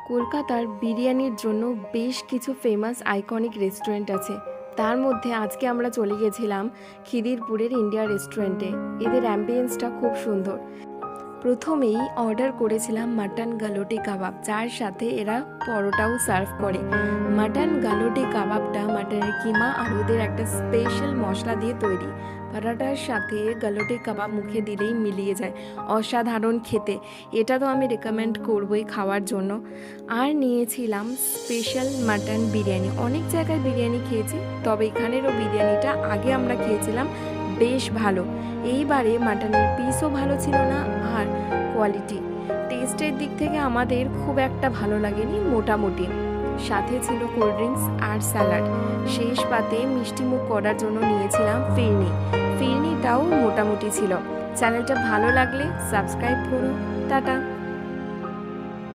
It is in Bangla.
কলকাতার বিরিয়ানির জন্য বেশ কিছু ফেমাস আইকনিক রেস্টুরেন্ট আছে। তার মধ্যে আজকে আমরা চলে গেছিলাম খিদিরপুরের ইন্ডিয়া রেস্টুরেন্টে। এদের অ্যাম্বিয়েন্সটা খুব সুন্দর। প্রথমেই অর্ডার করেছিলাম মাটন গালোটি কাবাব, যার সাথে এরা পরোটাও সার্ভ করে। মাটন গালোটি কাবাবটা মাটনের কিমা আর ওদের একটা স্পেশাল মশলা দিয়ে তৈরি। পরোটার সাথে গালোটি কাবাব মুখে দিলেই মিলিয়ে যায়, অসাধারণ খেতে। এটা তো আমি রেকমেন্ড করবই খাওয়ার জন্য। আর নিয়েছিলাম স্পেশাল মাটন বিরিয়ানি। অনেক জায়গায় বিরিয়ানি খেয়েছি, তবে এখানেরও বিরিয়ানিটা আগে আমরা খেয়েছিলাম, বেশ ভালো। এইবারে মাটনের পিসও ভালো ছিল না, আর কোয়ালিটি টেস্টের দিক থেকে আমাদের খুব একটা ভালো লাগেনি, মোটামুটি। সাথে ছিল কোল্ড ড্রিঙ্কস আর স্যালাড। শেষ পাতে মিষ্টিমুখ করার জন্য নিয়েছিলাম ফিরনি। ফিরনিটাও মোটামুটি ছিল। চ্যানেলটা ভালো লাগলে সাবস্ক্রাইব করো। টাটা।